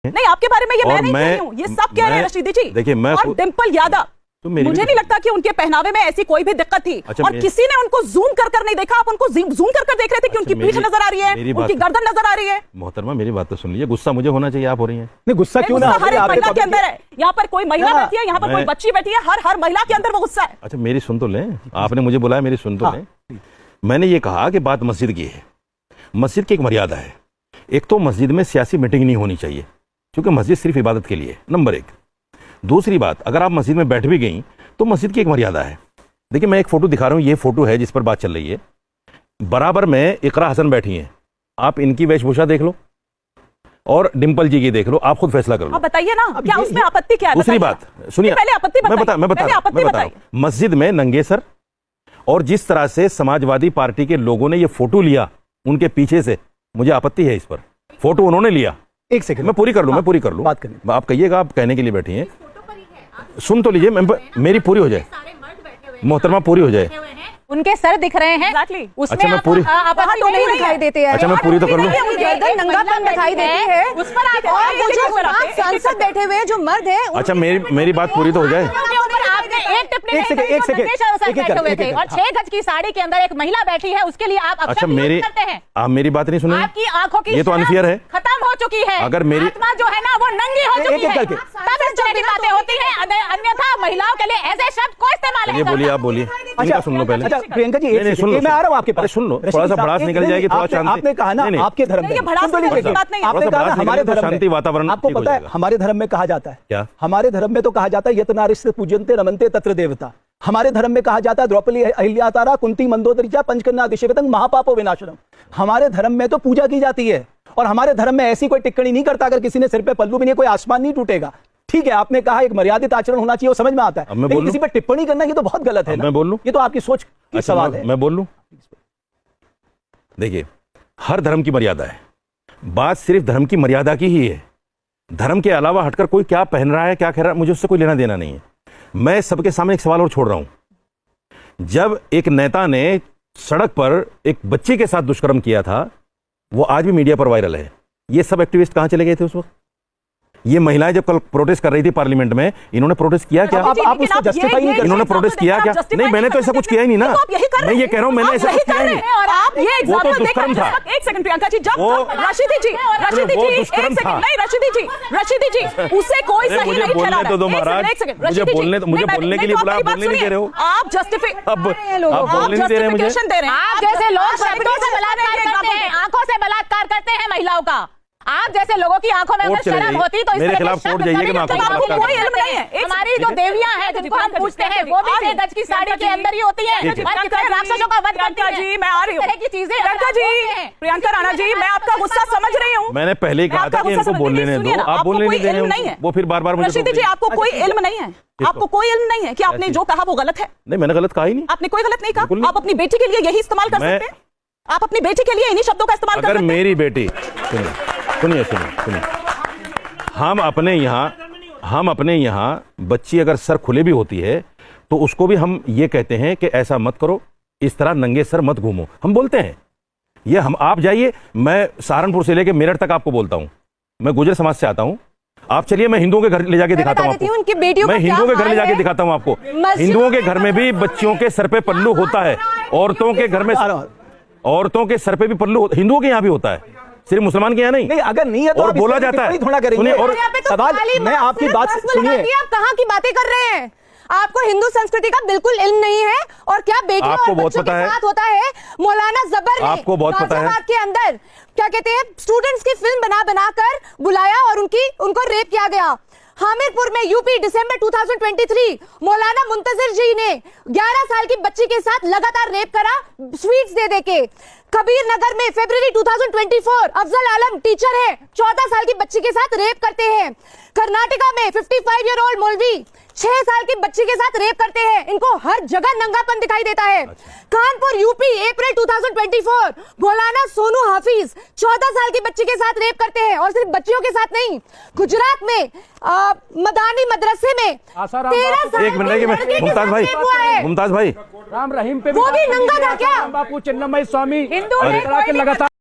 नहीं, आपके बारे में ये मैं नहीं कह रही हूँ, ये सब कह रहे हैं रशीदी जी। देखिए मैं और डिंपल यादव, मुझे नहीं लगता कि उनके पहनावे में ऐसी कोई भी दिक्कत थी। और किसी ने उनको जूम कर नहीं देखा, आप उनको जूम कर देख रहे थे कि उनकी पीठ नजर आ रही है, उनकी गर्दन नजर आ रही है। मोहतरमा मेरी बात तो सुन लीजिए, गुस्सा मुझे होना चाहिए, आप हो रही हैं। नहीं गुस्सा क्यों ना, हर एक महिला के अंदर है। यहाँ पर कोई महिला बैठी है, यहाँ पर कोई बच्ची बैठी है, हर महिला के अंदर वो गुस्सा है। अच्छा मेरी सुन तो लें, आपने मुझे बुलाया, मेरी सुन तो लें। मैंने ये कहा कि बात मस्जिद की है, मस्जिद की एक मर्यादा है। एक तो मस्जिद में सियासी मीटिंग नहीं होनी चाहिए, क्योंकि मस्जिद सिर्फ इबादत के लिए, नंबर एक। दूसरी बात, अगर आप मस्जिद में बैठ भी गई तो मस्जिद की एक मर्यादा है। देखिए मैं एक फोटो दिखा रहा हूँ, ये फोटो है जिस पर बात चल रही है, बराबर में इकरा हसन बैठी हैं। आप इनकी वेशभूषा देख लो और डिंपल जी की देख लो, आप खुद फैसला कर लो। आप बताइए ना, क्या उसमें आपत्ति क्या है? दूसरी बात सुनिए, पहले आपत्ति बताइए। मैं बता रहा हूँ। मस्जिद में नंगे सर और जिस तरह से समाजवादी पार्टी के लोगों ने ये फोटो लिया उनके पीछे से, मुझे आपत्ति है इस पर। फोटो उन्होंने लिया। एक सेकंड मैं पूरी कर लूं, बात करें। आप कहिएगा, आप कहने के लिए बैठी हैं, सुन तो लीजिए, मेरी पूरी हो जाए, मोहतरमा पूरी हो जाए। उनके सर दिख रहे हैं उसमें। अच्छा मैं पूरी, आपत्ति तो नहीं दिखाई देती है। अच्छा मैं पूरी तो कर लूं। गर्दन नंगापन दिखाई देती है उस पर। और वो जो सांसद बैठे हुए हैं, जो मर्द है, अच्छा मेरी बात पूरी तो हो जाए। एक सेकंड। और 6 गज की साड़ी के अंदर एक महिला बैठी है, उसके लिए आप अच्छा आप मेरी बात नहीं सुने, आपकी आंखों की ये तो अनफेयर है, खत्म हो चुकी है। अगर मेरी आत्मा जो है ना वो नंगी हो चुकी है। तब इस तरह की बातें होती हैं, अन्यथा महिलाओं के लिए ऐसे शब्द को इस्तेमाल नहीं करना। बोलिए, आप बोलिए। अच्छा सुन लो पहले। अच्छा प्रियंका जी, मैं आ रहा हूँ आपके पास, सुन लो, थोड़ा सा भड़ास निकल जाएगी, थोड़ा शांति। आपने कहा ना आपके धर्म में, आपने कहा हमारे धर्म शांति वातावरण, आपको पता है हमारे धर्म में कहा जाता है क्या? हमारे धर्म में तो कहा जाता है यतनारिष्ट पूजन्ते रमन्ते तत्र देवता। हमारे धर्म में कहा जाता है द्रौपदी अहिल्यातारा कुंती मंदोदरी पंचकन्या दिशेवेतंग महापापो विनाशनम। हमारे धर्म में तो पूजा की जाती है, और हमारे धर्म में ऐसी कोई टिप्पणी नहीं करता अगर किसी ने सिर पे पल्लू भी नहीं, कोई आसमान नहीं टूटेगा। ठीक है, आपने कहा एक मर्यादित आचरण होना चाहिए, वो समझ में आता है, लेकिन किसी पर टिप्पणी करना ये तो बहुत गलत है। मैं बोल लूं? ये तो आपकी सोच की सवाल है। मैं बोल लूं? देखिए हर धर्म की मर्यादा है, बात सिर्फ धर्म की मर्यादा की ही है। धर्म के अलावा हटकर कोई क्या पहन रहा है, क्या कह रहा है, मुझे उससे कोई लेना देना नहीं है। मैं सबके सामने एक सवाल और छोड़ रहा हूं। जब एक नेता ने सड़क पर एक बच्ची के साथ दुष्कर्म किया था, वो आज भी मीडिया पर वायरल है। ये सब एक्टिविस्ट कहां चले गए थे उस वक्त? ये महिलाएं जब कल प्रोटेस्ट कर रही थी पार्लियामेंट में, इन्होंने प्रोटेस्ट किया क्या? आप उसको जस्टिफाई नहीं कर, इन्होंने प्रोटेस्ट किया क्या? नहीं, मैंने तो ऐसा कुछ किया ही नहीं ना। मैं ये कह रहा हूं, मैंने ऐसा कुछ किया ही नहीं। आप ये वो तो दुष्कर्म था। एक सेकंड प्रियंका जी, जब रशीदी जी, एक सेकंड, नहीं रशीदी जी, उसे कोई सही नहीं ठहरा रहा है। तो दो महाराज, मुझे बोलने के लिए बुला, बोलने नहीं दे रहे हो आप। जस्टिफाई अब आप बोलने नहीं दे रहे मुझे। आप जैसे लोग शब्दों से बलात्कार करते हैं, आंखों से बलात्कार करते हैं महिलाओं का। आप जैसे लोगों की आंखों में अगर शर्म होती तो इस मेरे तरह खिलाफ कोर्ट जाइए कि मैं आपको कोई इल्म नहीं है। हमारी जो देवियां हैं जिनको हम पूछते हैं, वो भी 6 गज की साड़ी के अंदर ही होती हैं, और कितने राक्षसों का वध करती हैं। जी मैं आ रही हूँ, तरह की चीजें प्रियंका जी, प्रियंका राणा जी, मैं आपका गुस्सा समझ रही हूँ। मैंने पहले ही कहा था कि इनको बोलने नहीं दो, आप बोलने नहीं दे रहे हो, वो फिर बार-बार मुझे। रशीदी जी, आपको कोई इल्म नहीं है, आपको कोई इल्म नहीं है कि आपने जो कहा वो गलत है। नहीं, मैंने गलत कहा ही नहीं। आपने कोई गलत नहीं कहा। आप अपनी बेटी के लिए यही इस्तेमाल कर सकते हैं, आप अपनी बेटी के लिए इन्हीं शब्दों का इस्तेमाल कर सकते हैं। अगर मेरी बेटी, सुनिए, हम अपने यहाँ बच्ची अगर सर खुले भी होती है तो उसको भी हम ये कहते हैं कि ऐसा मत करो, इस तरह नंगे सर मत घूमो, हम बोलते हैं ये। आप जाइए, मैं सहारनपुर से लेके मेरठ तक आपको बोलता हूँ, मैं गुर्जर समाज से आता हूँ। आप चलिए, मैं हिंदुओं के घर ले जाके दिखाता हूँ आपको। मैं हिंदुओं के घर ले जाके दिखाता हूँ आपको। हिंदुओं के घर में भी बच्चियों के सर पे पल्लू होता है, औरतों के घर में, औरतों के सर पे भी पल्लू, हिंदुओं के यहाँ भी होता है, सिर्फ मुसलमान के यहाँ नहीं। अगर नहीं है तो और बोला जाता है, थोड़ा करेंगे। और सवाल, मैं आपकी बात सुनिए, आप कहाँ की बातें कर रहे हैं? आपको हिंदू संस्कृति का बिल्कुल इल्म नहीं है। और क्या बेटियों और बच्चों के साथ होता है? मौलाना जबर ने आपको बहुत पता है के अंदर क्या कहते हैं, स्टूडेंट्स की फिल्म बना कर बुलाया और उनको रेप किया गया। हामिरपुर में यूपी दिसंबर 2023 मौलाना मुंतजिर जी ने 11 साल की बच्ची के साथ लगातार रेप करा, स्वीट्स दे के। कबीर नगर में फरवरी 2024 अफजल आलम टीचर है, 14 साल की बच्ची के साथ रेप करते हैं। कर्नाटका में 55 ईयर ओल्ड मौलवी 6 साल की बच्ची के साथ रेप करते हैं। इनको हर जगह नंगापन दिखाई देता है। कानपुर यूपी अप्रैल 2024 मौलाना सोनू हाफिज 14 साल की बच्ची के साथ रेप करते हैं, और सिर्फ बच्चियों के साथ नहीं। गुजरात में मदानी मदरसे में 13 साल एक मिनट, मुमताज भाई राम रहीम पे वो भी नंगा था क्या? बापू चिन्नमय स्वामी हिंदू लगातार